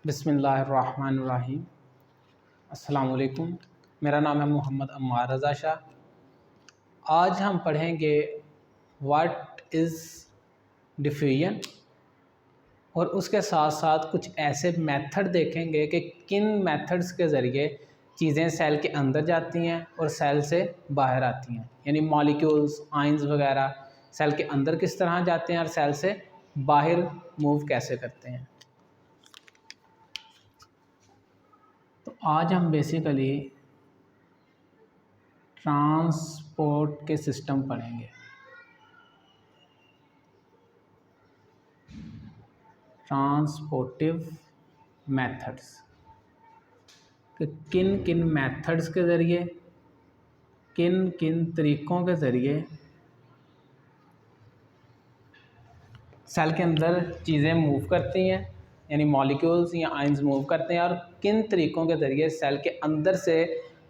बिस्मिल्लाहिर्रहमानिर्रहीम। अस्सलामु अलैकुम। मेरा नाम है मोहम्मद अम्मार रज़ा शाह। आज हम पढ़ेंगे व्हाट इज़ डिफ्यूजन और उसके साथ साथ कुछ ऐसे मेथड देखेंगे कि किन मेथड्स के ज़रिए चीज़ें सेल के अंदर जाती हैं और सेल से बाहर आती हैं, यानी मॉलिक्यूल्स, आयंस वगैरह सेल के अंदर किस तरह जाते हैं और सेल से बाहर मूव कैसे करते हैं। तो आज हम बेसिकली ट्रांसपोर्ट के सिस्टम पढ़ेंगे। ट्रांसपोर्टिव मेथड्स कि किन किन मेथड्स के ज़रिए, किन किन तरीक़ों के ज़रिए सेल के अंदर चीज़ें मूव करती हैं, यानी मॉलिक्यूल्स या आयंस मूव करते हैं, और किन तरीक़ों के ज़रिए सेल के अंदर से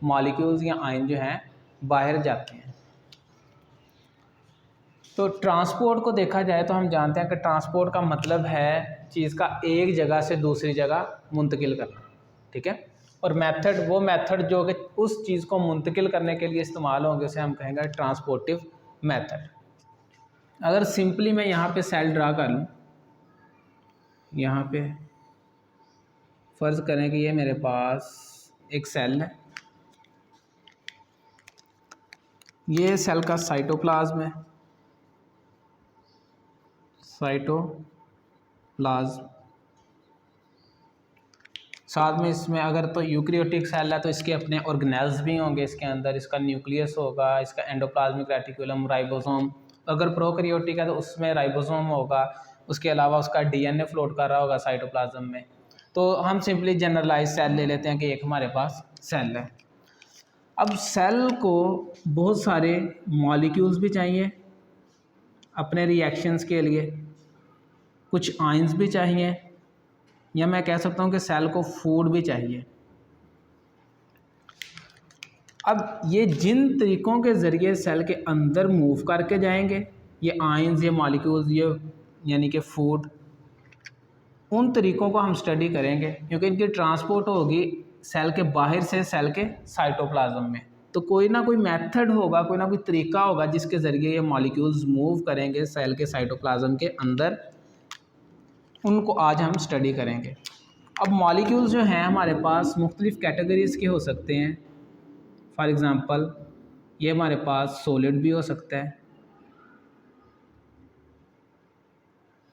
मॉलिक्यूल्स या आयन जो हैं बाहर जाते हैं। तो ट्रांसपोर्ट को देखा जाए तो हम जानते हैं कि ट्रांसपोर्ट का मतलब है चीज़ का एक जगह से दूसरी जगह मुंतकिल करना, ठीक है। और मेथड, वो मेथड जो कि उस चीज़ को मुंतकिल करने के लिए इस्तेमाल होंगे, उसे हम कहेंगे ट्रांसपोर्टिव मेथड। अगर सिंपली मैं यहाँ पे सेल ड्रा कर लूँ, यहाँ पे फ़र्ज़ करें कि ये मेरे पास एक सेल है, ये सेल का साइटोप्लाज्म है, साइटोप्लाज्म। साथ में इसमें अगर तो यूकैरियोटिक सेल है तो इसके अपने ऑर्गेनेल्स भी होंगे, इसके अंदर इसका न्यूक्लियस होगा, इसका एंडोप्लाज्मिक रेटिकुलम, राइबोसोम। अगर प्रोकैरियोटिक है तो उसमें राइबोसोम होगा, उसके अलावा उसका डीएनए फ्लोट कर रहा होगा साइटोप्लाज्म में। तो हम सिंपली जनरलाइज सेल ले लेते हैं कि एक हमारे पास सेल है। अब सेल को बहुत सारे मॉलिक्यूल्स भी चाहिए अपने रिएक्शंस के लिए, कुछ आयंस भी चाहिए, या मैं कह सकता हूँ कि सेल को फूड भी चाहिए। अब ये जिन तरीक़ों के ज़रिए सेल के अंदर मूव करके जाएंगे, ये आयंस, ये मॉलिक्यूल्स, ये यानी कि फूड, उन तरीक़ों को हम स्टडी करेंगे, क्योंकि इनकी ट्रांसपोर्ट होगी सेल के बाहर से सेल के साइटोप्लाज्म में। तो कोई ना कोई मेथड होगा, कोई ना कोई तरीका होगा जिसके ज़रिए ये मॉलिक्यूल्स मूव करेंगे सेल के साइटोप्लाज्म के अंदर, उनको आज हम स्टडी करेंगे। अब मॉलिक्यूल्स जो हैं हमारे पास मुख्तलिफ़ कैटेगरीज़ के हो सकते हैं। फॉर एग्ज़ाम्पल ये हमारे पास सॉलिड भी हो सकता है,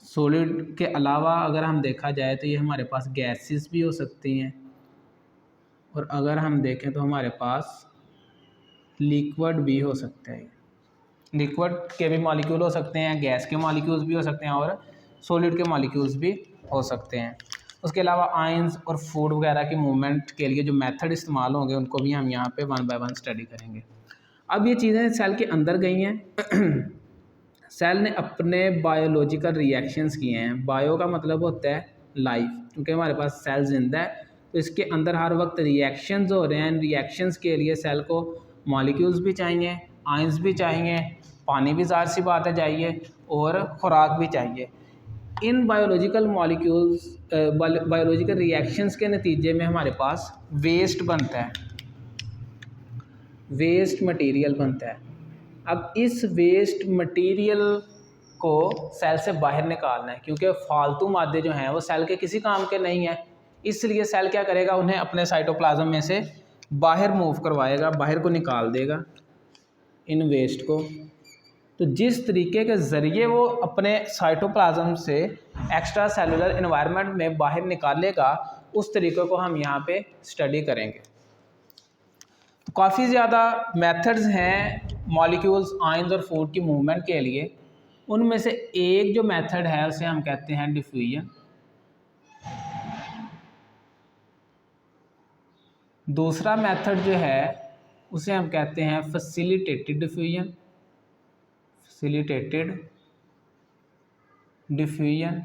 सॉलिड के अलावा अगर हम देखा जाए तो ये हमारे पास गैसेस भी हो सकती हैं, और अगर हम देखें तो हमारे पास लिक्विड भी हो सकता है। लिक्विड के भी मॉलिक्यूल हो सकते हैं, गैस के मॉलिक्यूल्स भी हो सकते हैं, और सॉलिड के मॉलिक्यूल्स भी हो सकते हैं। उसके अलावा आयंस और फूड वगैरह की मूवमेंट के लिए जो मेथड इस्तेमाल होंगे उनको भी हम यहाँ पे वन बाय वन स्टडी करेंगे। अब ये चीज़ें सेल के अंदर गई हैं सेल ने अपने बायोलॉजिकल रिएक्शंस किए हैं। बायो का मतलब होता है लाइफ, क्योंकि हमारे पास सेल जिंदा है तो इसके अंदर हर वक्त रिएक्शंस हो रहे हैं। रिएक्शंस के लिए सेल को मॉलिक्यूल्स भी चाहिए, आयंस भी चाहिए, पानी भी ज़ाहिर सी बात है चाहिए, और ख़ुराक भी चाहिए। In biological molecules, biological reactions के नतीजे में हमारे पास वेस्ट बनता है, वेस्ट मटेरियल बनता है। अब इस वेस्ट मटेरियल को सेल से बाहर निकालना है, क्योंकि फालतू मादे जो हैं वो सेल के किसी काम के नहीं हैं, इसलिए सेल क्या करेगा, उन्हें अपने साइटोप्लाज्म में से बाहर मूव करवाएगा, बाहर को निकाल देगा इन वेस्ट को। तो जिस तरीके के ज़रिए वो अपने साइटोप्लाज्म से एक्स्ट्रा सेलुलर एनवायरनमेंट में बाहर निकालेगा, उस तरीके को हम यहाँ पे स्टडी करेंगे। तो काफ़ी ज़्यादा मेथड्स हैं मॉलिक्यूल्स, आयंस और फूड की मूवमेंट के लिए। उनमें से एक जो मेथड है उसे हम कहते हैं डिफ्यूजन। दूसरा मेथड जो है उसे हम कहते हैं फैसिलिटेटेड डिफ्यूजन, फैसिलिटेटेड डिफ्यूजन।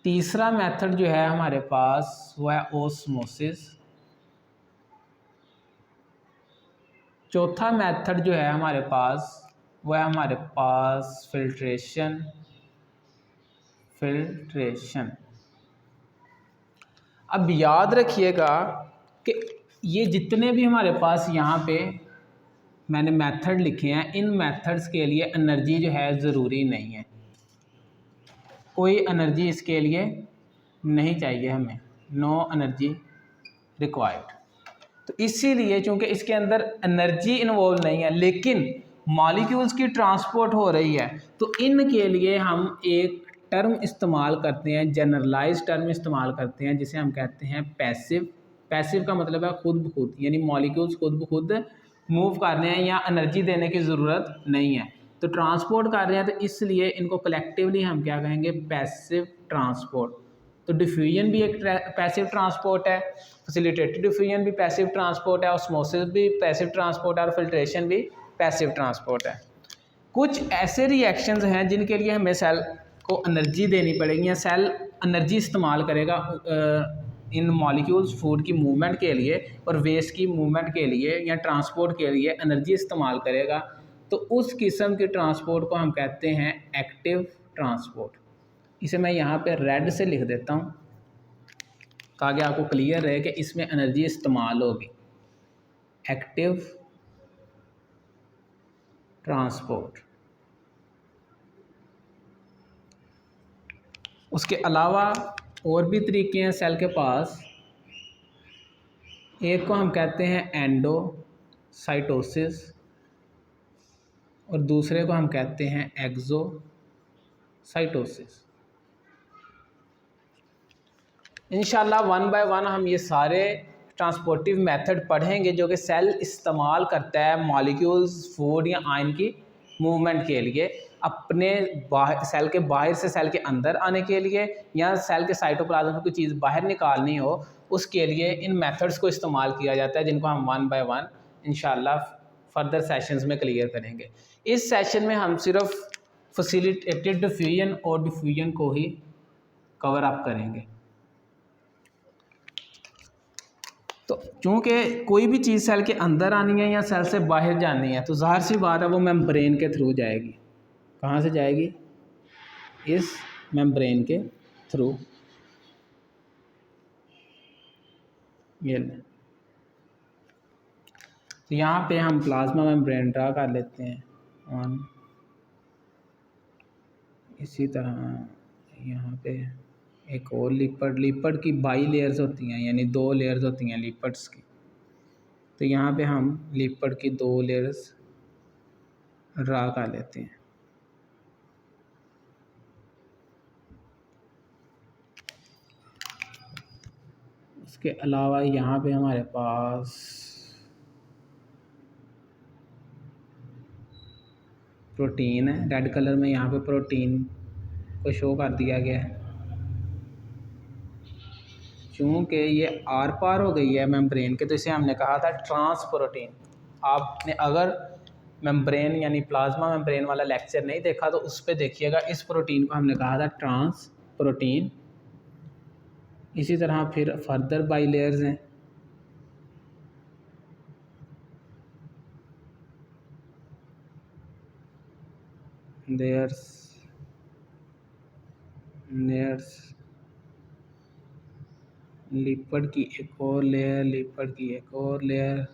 तीसरा मेथड जो है हमारे पास वो है ओस्मोसिस। चौथा मेथड जो है हमारे पास वो है हमारे पास फिल्ट्रेशन। अब याद रखिएगा कि ये जितने भी हमारे पास यहाँ पे मैंने मेथड लिखे हैं, इन मेथड्स के लिए एनर्जी जो है ज़रूरी नहीं है, कोई एनर्जी इसके लिए नहीं चाहिए हमें, नो एनर्जी रिक्वायर्ड। तो इसीलिए चूंकि इसके अंदर एनर्जी इन्वॉल्व नहीं है लेकिन मॉलिक्यूल्स की ट्रांसपोर्ट हो रही है, तो इनके लिए हम एक टर्म इस्तेमाल करते हैं, जनरलाइज टर्म इस्तेमाल करते हैं, जिसे हम कहते हैं पैसिव। पैसिव का मतलब है खुद ब खुद, यानी मॉलिक्यूल्स खुद ब खुद मूव कर रहे हैं या एनर्जी देने की ज़रूरत नहीं है, तो ट्रांसपोर्ट कर रहे हैं, तो इसलिए इनको कलेक्टिवली हम क्या कहेंगे, पैसिव ट्रांसपोर्ट। तो डिफ्यूजन भी एक पैसिव ट्रांसपोर्ट है, फैसिलिटेटेड डिफ्यूजन भी पैसिव ट्रांसपोर्ट है, ऑस्मोसिस भी पैसिव ट्रांसपोर्ट है और फिल्ट्रेशन भी पैसिव ट्रांसपोर्ट है। कुछ ऐसे रिएक्शंस हैं जिनके लिए हमें सेल को एनर्जी देनी पड़ेगी या सेल एनर्जी इस्तेमाल करेगा इन मॉलिक्यूल्स फूड की मूवमेंट के लिए और वेस्ट की मूवमेंट के लिए या ट्रांसपोर्ट के लिए एनर्जी इस्तेमाल करेगा, तो उस किस्म के ट्रांसपोर्ट को हम कहते हैं एक्टिव ट्रांसपोर्ट। इसे मैं यहाँ पे रेड से लिख देता हूँ ताकि आपको क्लियर रहे कि इसमें एनर्जी इस्तेमाल होगी, एक्टिव ट्रांसपोर्ट। उसके अलावा और भी तरीके हैं सेल के पास। एक को हम कहते हैं एंडोसाइटोसिस और दूसरे को हम कहते हैं एक्सोसाइटोसिस। इंशाल्लाह वन बाय वन हम ये सारे ट्रांसपोर्टिव मेथड पढ़ेंगे जो कि सेल इस्तेमाल करता है मॉलिक्यूल्स फूड या आयन की मूवमेंट के लिए, अपने सेल के बाहर से सेल के अंदर आने के लिए या सेल के साइटोप्लाज्म में कोई चीज़ बाहर निकालनी हो, उसके लिए इन मेथड्स को इस्तेमाल किया जाता है, जिनको हम वन बाय वन इंशाल्लाह फर्दर सेशंस में क्लियर करेंगे। इस सेशन में हम सिर्फ फैसिलिटेटेड डिफ्यूजन और डिफ्यूजन को ही कवर अप करेंगे। तो चूँकि कोई भी चीज़ सेल के अंदर आनी है या सेल से बाहर जानी है, तो ज़ाहिर सी बात है वो मेम्ब्रेन के थ्रू जाएगी। कहाँ से जाएगी? इस मेम्ब्रेन के थ्रू। ये तो यहाँ पे हम प्लाज्मा मेम्ब्रेन ड्रा कर लेते हैं ऑन। इसी तरह यहाँ पे एक और लिपिड की बाई लेयर्स होती हैं, यानी 2 लेयर्स होती हैं लिपिड्स की। तो यहाँ पे हम लिपिड की 2 लेयर्स ड्रा कर लेते हैं। उसके अलावा यहाँ पे हमारे पास प्रोटीन है, रेड कलर में यहाँ पे प्रोटीन को शो कर दिया गया है। चूँकि ये आर पार हो गई है मेम्ब्रेन के, तो इसे हमने कहा था ट्रांस प्रोटीन। आपने अगर मेम्ब्रेन यानी प्लाज्मा मेम्ब्रेन वाला लेक्चर नहीं देखा तो उस पर देखिएगा, इस प्रोटीन को हमने कहा था ट्रांस प्रोटीन। इसी तरह फिर फर्दर बाई लेयर्स हैं। लेयर्स लिपिड की एक और लेयर, लिपिड की एक और लेयर,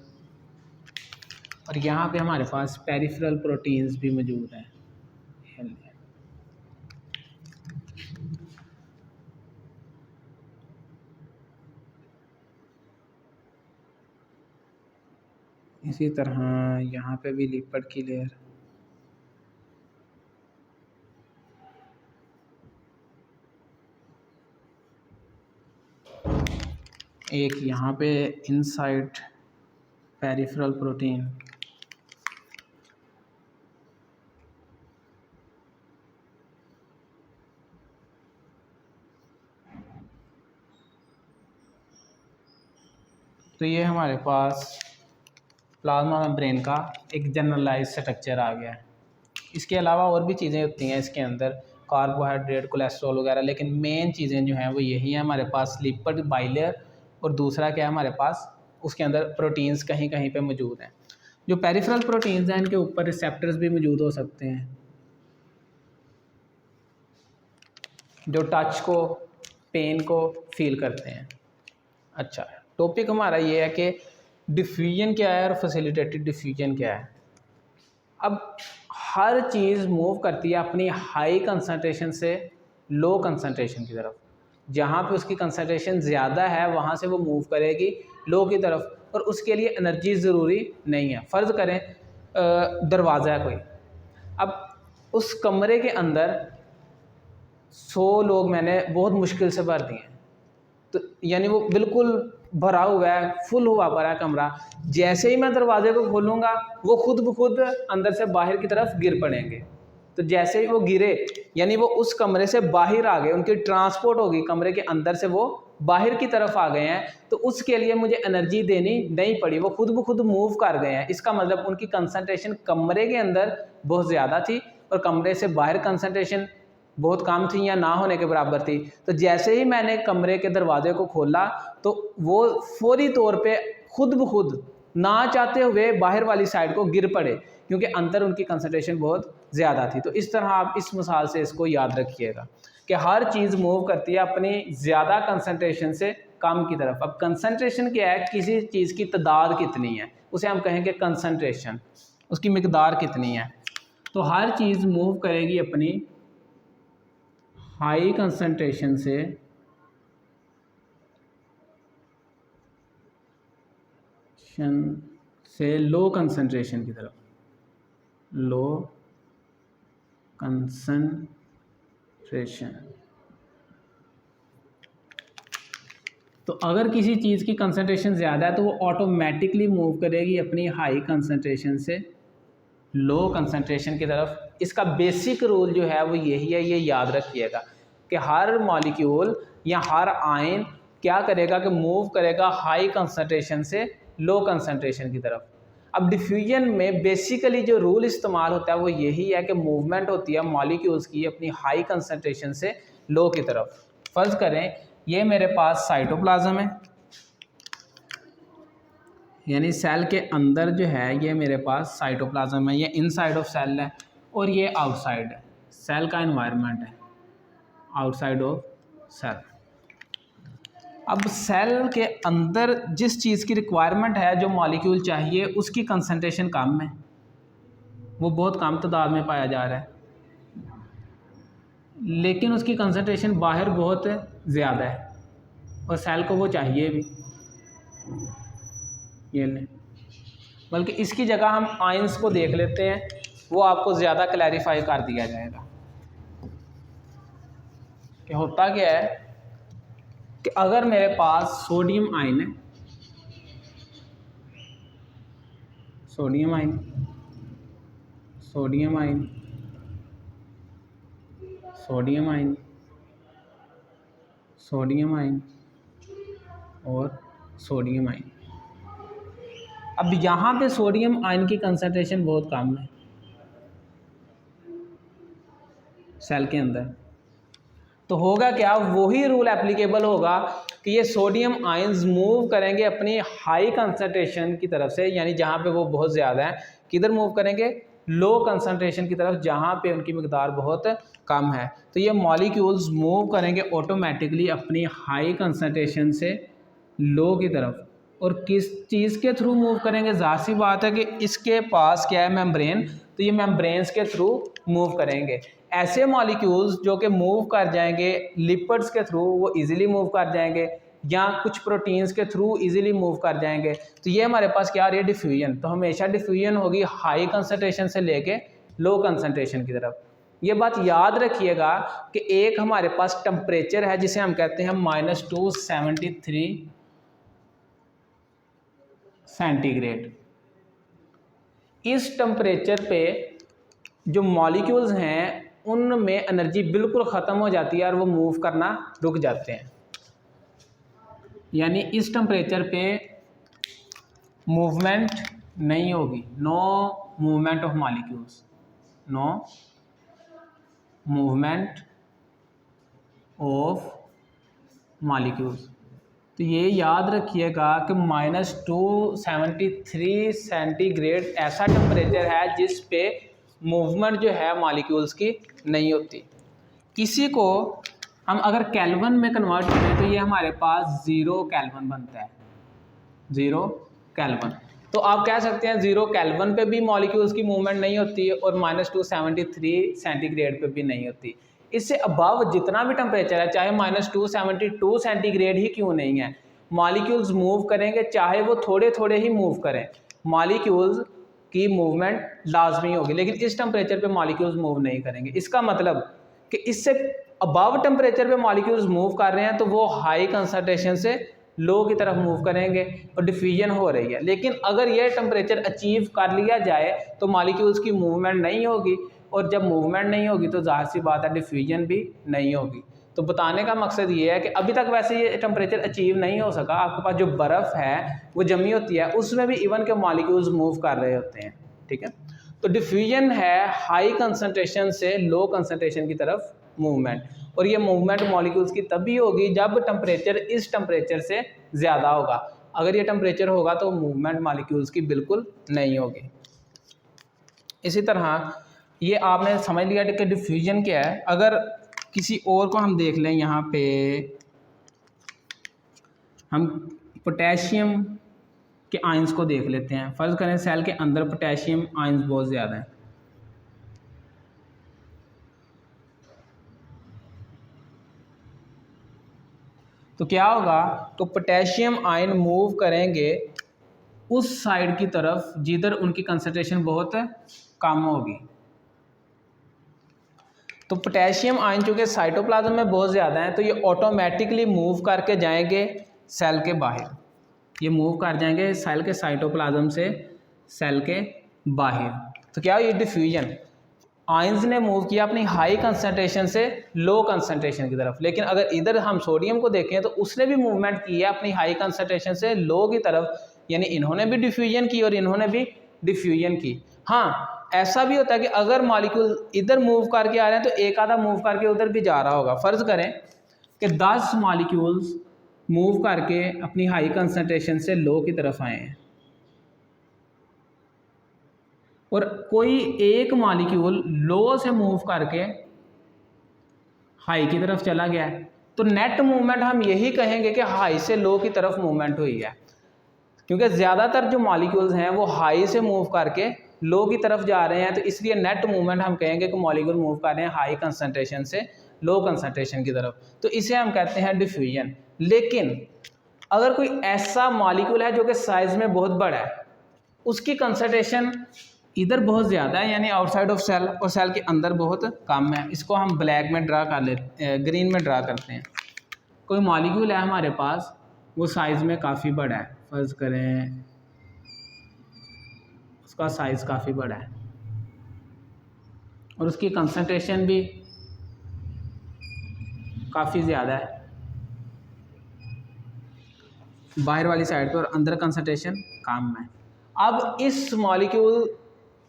और यहाँ पे हमारे पास पेरिफेरल प्रोटीन्स भी मौजूद हैं। इसी तरह यहाँ पे भी लिपिड की लेयर, एक यहाँ पे इनसाइड पेरिफेरल प्रोटीन, तो ये हमारे पास प्लाज्मा मेम्ब्रेन का एक जनरलाइज स्ट्रक्चर आ गया है। इसके अलावा और भी चीज़ें होती हैं इसके अंदर, कार्बोहाइड्रेट, कोलेस्ट्रॉल वगैरह, लेकिन मेन चीज़ें जो हैं वो यही हैं हमारे पास, लिपिड बाइलेयर और दूसरा क्या है हमारे पास, उसके अंदर प्रोटीन्स कहीं कहीं पे मौजूद हैं। जो पेरिफेरल प्रोटीन्स हैं इनके ऊपर रिसेप्टर्स भी मौजूद हो सकते हैं जो टच को, पेन को फील करते हैं। अच्छा, टॉपिक हमारा ये है कि डिफ्यूजन क्या है और फैसिलिटेटेड डिफ्यूजन क्या है। अब हर चीज़ मूव करती है अपनी हाई कंसंट्रेशन से लो कंसंट्रेशन की तरफ। जहाँ पे उसकी कंसंट्रेशन ज़्यादा है वहाँ से वो मूव करेगी लो की तरफ, और उसके लिए एनर्जी ज़रूरी नहीं है। फ़र्ज़ करें दरवाज़ा है कोई, अब उस कमरे के अंदर 100 लोग मैंने बहुत मुश्किल से भर दिए, तो यानी वो बिल्कुल भरा हुआ है, फुल हुआ पड़ा है कमरा। जैसे ही मैं दरवाजे को खोलूँगा वो खुद ब खुद अंदर से बाहर की तरफ गिर पड़ेंगे। तो जैसे ही वो गिरे यानी वो उस कमरे से बाहर आ गए, उनकी ट्रांसपोर्ट होगी कमरे के अंदर से वो बाहर की तरफ आ गए हैं, तो उसके लिए मुझे एनर्जी देनी नहीं पड़ी, वो खुद ब खुद मूव कर गए हैं। इसका मतलब उनकी कंसंट्रेशन कमरे के अंदर बहुत ज़्यादा थी और कमरे से बाहर कंसंट्रेशन बहुत कम थी या ना होने के बराबर थी। तो जैसे ही मैंने कमरे के दरवाजे को खोला तो वो फौरी तौर पे खुद ब खुद ना चाहते हुए बाहर वाली साइड को गिर पड़े, क्योंकि अंदर उनकी कंसंट्रेशन बहुत ज़्यादा थी। तो इस तरह आप इस मिसाल से इसको याद रखिएगा कि हर चीज़ मूव करती है अपनी ज़्यादा कंसंट्रेशन से कम की तरफ। अब कंसंट्रेशन क्या है, किसी चीज़ की तादाद कितनी है उसे हम कहेंगे कंसंट्रेशन, उसकी मिकदार कितनी है। तो हर चीज़ मूव करेगी अपनी हाई कंसंट्रेशन से लो कंसंट्रेशन की तरफ, लो कंसंट्रेशन। तो अगर किसी चीज़ की कंसंट्रेशन ज़्यादा है तो वो ऑटोमेटिकली मूव करेगी अपनी हाई कंसंट्रेशन से लो कंसंट्रेशन की तरफ। इसका बेसिक रूल जो है वो यही है, ये याद रखिएगा कि हर मॉलिक्यूल या हर आयन क्या करेगा कि मूव करेगा हाई कंसंट्रेशन से लो कंसंट्रेशन की तरफ। अब डिफ्यूजन में बेसिकली जो रूल इस्तेमाल होता है वो यही है कि मूवमेंट होती है मॉलिक्यूल्स की अपनी हाई कंसंट्रेशन से लो की तरफ। फ़र्ज़ करें ये मेरे पास साइटोप्लाज्म है, यानी सेल के अंदर जो है ये मेरे पास साइटोप्लाज्म है, ये इनसाइड ऑफ सेल है और ये आउटसाइड है, सेल का एनवायरनमेंट है आउटसाइड ऑफ सेल। अब सेल के अंदर जिस चीज़ की रिक्वायरमेंट है, जो मॉलिक्यूल चाहिए, उसकी कंसंट्रेशन कम है, वो बहुत कम तादाद में पाया जा रहा है, लेकिन उसकी कंसंट्रेशन बाहर बहुत ज़्यादा है और सेल को वो चाहिए भी। ये लें, बल्कि इसकी जगह हम आयंस को देख लेते हैं, वो आपको ज़्यादा क्लैरिफाई कर दिया जाएगा कि होता क्या है कि अगर मेरे पास सोडियम आयन है, sodium ion, sodium ion, sodium ion, sodium ion और सोडियम आयन। अब यहाँ पे सोडियम आयन की कंसंट्रेशन बहुत कम है सेल के अंदर, तो होगा क्या, वही रूल एप्लीकेबल होगा कि ये सोडियम आयंस मूव करेंगे अपनी हाई कंसंट्रेशन की तरफ से, यानी जहाँ पे वो बहुत ज़्यादा है, किधर मूव करेंगे, लो कंसंट्रेशन की तरफ, जहाँ पे उनकी मिकदार बहुत कम है। तो ये मॉलिक्यूल्स मूव करेंगे ऑटोमेटिकली अपनी हाई कंसंट्रेशन से लो की तरफ। और किस चीज़ के थ्रू मूव करेंगे, ज़ाहिर सी बात है कि इसके पास क्या है, मेम्ब्रेन, तो ये मेम्ब्रेन्स के थ्रू मूव करेंगे। ऐसे मॉलिक्यूल्स जो कि मूव कर जाएंगे लिपिड्स के थ्रू, वो इजीली मूव कर जाएंगे, या कुछ प्रोटीन्स के थ्रू इजीली मूव कर जाएंगे। तो ये हमारे पास क्या आ रही है, डिफ्यूजन। तो हमेशा डिफ्यूजन होगी हाई कंसंट्रेशन से लेके लो कंसंट्रेशन की तरफ। ये बात याद रखिएगा कि एक हमारे पास टेम्परेचर है जिसे हम कहते हैं -273 सेंटीग्रेड। इस टेम्परेचर पे जो मॉलिक्यूल्स हैं उनमें एनर्जी बिल्कुल ख़त्म हो जाती है और वो मूव करना रुक जाते हैं, यानी इस टेम्परेचर पे मूवमेंट नहीं होगी, no movement of molecules, no movement of molecules. तो ये याद रखिएगा कि -273 सेंटीग्रेड ऐसा टेम्परेचर है जिस पे मूवमेंट जो है मॉलिक्यूल्स की नहीं होती। इसी को हम अगर केल्विन में कन्वर्ट करें तो ये हमारे पास 0 केल्विन बनता है, 0 केल्विन। तो आप कह सकते हैं 0 केल्विन पे भी मॉलिक्यूल्स की मूवमेंट नहीं होती और -273 सेंटीग्रेड पे भी नहीं होती। इससे अबव जितना भी टेम्परेचर है, चाहे -272 सेंटीग्रेड ही क्यों नहीं है, मॉलिक्यूल्स मूव करेंगे, चाहे वो थोड़े थोड़े ही मूव करें, मॉलिक्यूल्स की मूवमेंट लाजमी होगी। लेकिन इस टेम्परेचर पे मॉलिक्यूल्स मूव नहीं करेंगे। इसका मतलब कि इससे अबव टेम्परेचर पे मॉलिक्यूल्स मूव कर रहे हैं तो वो हाई कंसंट्रेशन से लो की तरफ मूव करेंगे और डिफ्यूजन हो रही है। लेकिन अगर ये टेम्परेचर अचीव कर लिया जाए तो मॉलिक्यूल्स की मूवमेंट नहीं होगी, और जब मूवमेंट नहीं होगी तो जाहिर सी बात है डिफ्यूजन भी नहीं होगी। तो बताने का मकसद ये है कि अभी तक वैसे ये टेम्परेचर अचीव नहीं हो सका। आपके पास जो बर्फ़ है वो जमी होती है, उसमें भी इवन के मॉलिक्यूल्स मूव कर रहे होते हैं, ठीक है। तो डिफ्यूजन है हाई कंसंट्रेशन से लो कंसंट्रेशन की तरफ मूवमेंट, और ये मूवमेंट मॉलिक्यूल्स की तभी होगी जब टेम्परेचर इस टेम्परेचर से ज़्यादा होगा। अगर ये टेम्परेचर होगा तो मूवमेंट मॉलिक्यूल्स की बिल्कुल नहीं होगी। इसी तरह ये आपने समझ लिया कि डिफ्यूजन क्या है। अगर किसी और को हम देख लें, यहाँ पे हम पोटेशियम के आयंस को देख लेते हैं। फ़र्ज़ करें सेल के अंदर पोटेशियम आयंस बहुत ज़्यादा है, तो क्या होगा, तो पोटेशियम आयन मूव करेंगे उस साइड की तरफ जिधर उनकी कंसंट्रेशन बहुत कम होगी। तो पोटेशियम आयन चूँकि साइटोप्लाज्म में बहुत ज़्यादा है तो ये ऑटोमेटिकली मूव करके जाएंगे सेल के बाहर। ये मूव कर जाएंगे सेल के साइटोप्लाज्म से सेल के बाहर। तो क्या ये डिफ्यूजन, आयंस ने मूव किया अपनी हाई कंसंट्रेशन से लो कंसंट्रेशन की तरफ। लेकिन अगर इधर हम सोडियम को देखें तो उसने भी मूवमेंट की है अपनी हाई कंसंट्रेशन से लो की तरफ, यानी इन्होंने भी डिफ्यूजन की और इन्होंने भी डिफ्यूजन की। हाँ, ऐसा भी होता है कि अगर मॉलिक्यूल इधर मूव करके आ रहे हैं तो एक आधा मूव करके उधर भी जा रहा होगा। फ़र्ज़ करें कि 10 मॉलिक्यूल्स मूव करके अपनी हाई कंसंट्रेशन से लो की तरफ आए हैं और कोई एक मॉलिक्यूल लो से मूव करके हाई की तरफ चला गया है, तो नेट मूवमेंट हम यही कहेंगे कि हाई से लो की तरफ मूवमेंट हुई है, क्योंकि ज़्यादातर जो मॉलिक्यूल्स हैं वो हाई से मूव करके लो की तरफ जा रहे हैं। तो इसलिए नेट मूवमेंट हम कहेंगे कि मॉलिक्यूल मूव कर रहे हैं हाई कंसंट्रेशन से लो कंसंट्रेशन की तरफ, तो इसे हम कहते हैं डिफ्यूजन। लेकिन अगर कोई ऐसा मॉलिक्यूल है जो कि साइज़ में बहुत बड़ा है, उसकी कंसंट्रेशन इधर बहुत ज़्यादा है यानी आउटसाइड ऑफ सेल, और सेल के अंदर बहुत कम है, इसको हम ब्लैक में ड्रा कर लेते, ग्रीन में ड्रा करते हैं। कोई मॉलिक्यूल है हमारे पास, वो साइज़ में काफ़ी बड़ा है, फ़र्ज़ करें उसका साइज़ काफ़ी बड़ा है और उसकी कंसंट्रेशन भी काफ़ी ज़्यादा है बाहर वाली साइड पे और अंदर कंसंट्रेशन कम है। अब इस मॉलिक्यूल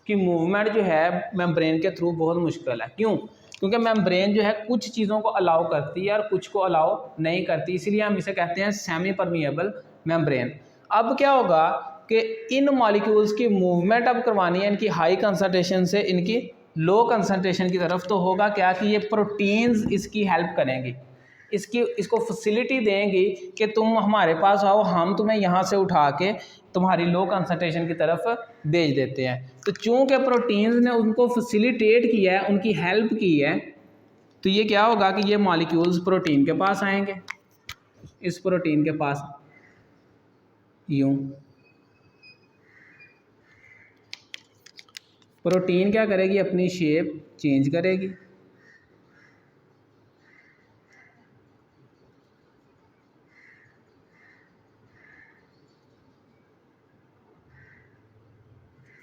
की मूवमेंट जो है मेम्ब्रेन के थ्रू बहुत मुश्किल है। क्यों? क्योंकि मेम्ब्रेन जो है कुछ चीज़ों को अलाउ करती है और कुछ को अलाउ नहीं करती, इसीलिए हम इसे कहते हैं सेमी परमिएबल मेम्ब्रेन। अब क्या होगा कि इन मॉलिक्यूल्स की मूवमेंट अब करवानी है इनकी हाई कंसंट्रेशन से इनकी लो कंसंट्रेशन की तरफ, तो होगा क्या कि ये प्रोटीन्स इसकी हेल्प करेंगी, इसको फैसिलिटी देंगी कि तुम हमारे पास आओ, हम तुम्हें यहाँ से उठा के तुम्हारी लो कंसंट्रेशन की तरफ भेज देते हैं। तो चूँकि प्रोटीन्स ने उनको फैसिलिटेट किया है, उनकी हेल्प की है, तो ये क्या होगा कि ये मॉलिक्यूल्स प्रोटीन के पास आएंगे, इस प्रोटीन के पास यूँ। प्रोटीन क्या करेगी, अपनी शेप चेंज करेगी,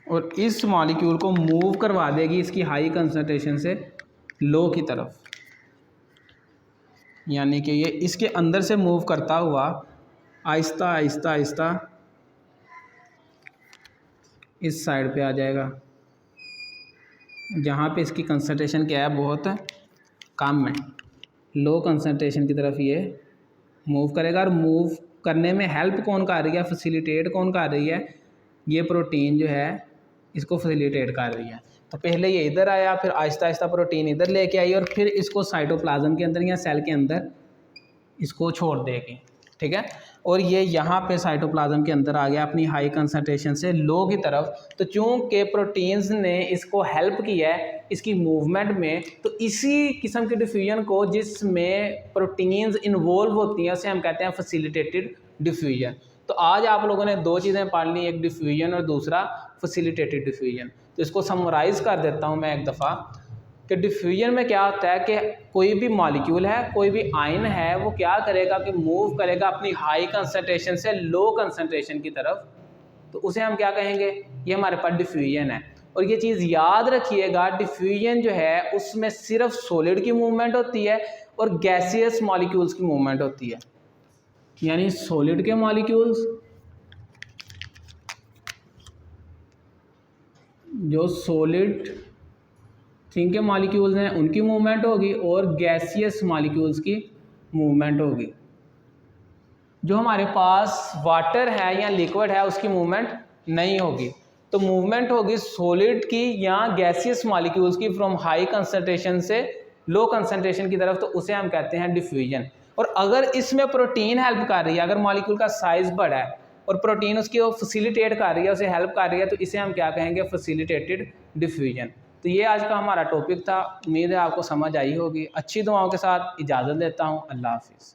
और इस मॉलिक्यूल को मूव करवा देगी इसकी हाई कंसंट्रेशन से लो की तरफ, यानी कि ये इसके अंदर से मूव करता हुआ आहिस्ता आहिस्ता आहिस्ता इस साइड पे आ जाएगा जहाँ पे इसकी कंसंट्रेशन क्या है, बहुत कम है, लो कंसंट्रेशन की तरफ ये मूव करेगा और मूव करने में हेल्प कौन कर रही है, फैसिलिटेट कौन कर रही है, ये प्रोटीन जो है इसको फैसिलिटेट कर रही है। तो पहले ये इधर आया, फिर आहिस्ता आहिस्ता प्रोटीन इधर लेके आई और फिर इसको साइटोप्लाज्म के अंदर या सेल के अंदर इसको छोड़ देगी, ठीक है। और ये यहाँ पे साइटोप्लाज्म के अंदर आ गया अपनी हाई कंसंट्रेशन से लो की तरफ। तो चूँकि प्रोटीन्स ने इसको हेल्प किया है इसकी मूवमेंट में, तो इसी किस्म के डिफ्यूजन को जिसमें प्रोटीन्स इन्वॉल्व होती हैं उसे हम कहते हैं फैसिलिटेटेड डिफ्यूजन। तो आज आप लोगों ने दो चीज़ें पढ़ ली, एक डिफ्यूजन और दूसरा फैसिलिटेटेड डिफ्यूजन। तो इसको समराइज़ कर देता हूँ मैं एक दफ़ा कि डिफ्यूजन में क्या होता है कि कोई भी मॉलिक्यूल है, कोई भी आयन है, वो क्या करेगा कि मूव करेगा अपनी हाई कंसंट्रेशन से लो कंसंट्रेशन की तरफ, तो उसे हम क्या कहेंगे, ये हमारे पास डिफ्यूजन है। और ये चीज़ याद रखिएगा, डिफ्यूजन जो है उसमें सिर्फ सॉलिड की मूवमेंट होती है और गैसियस मॉलिक्यूल्स की मूवमेंट होती है। यानी सॉलिड के मॉलिक्यूल्स, जो सॉलिड थिंग के मॉलिक्यूल्स हैं उनकी मूवमेंट होगी और गैसियस मॉलिक्यूल्स की मूवमेंट होगी। जो हमारे पास वाटर है या लिक्विड है उसकी मूवमेंट नहीं होगी। तो मूवमेंट होगी सॉलिड की या गैसियस मॉलिक्यूल्स की फ्रॉम हाई कंसंट्रेशन से लो कंसंट्रेशन की तरफ, तो उसे हम कहते हैं डिफ्यूजन। और अगर इसमें प्रोटीन हेल्प कर रही है, अगर मॉलिक्यूल का साइज बड़ा है और प्रोटीन उसकी वो फैसिलिटेट कर रही है, उसे हेल्प कर रही है, तो इसे हम क्या कहेंगे, फैसिलिटेटेड डिफ्यूजन। तो ये आज का हमारा टॉपिक था। उम्मीद है आपको समझ आई होगी। अच्छी दुआओं के साथ इजाज़त लेता हूँ। अल्लाह हाफिज़।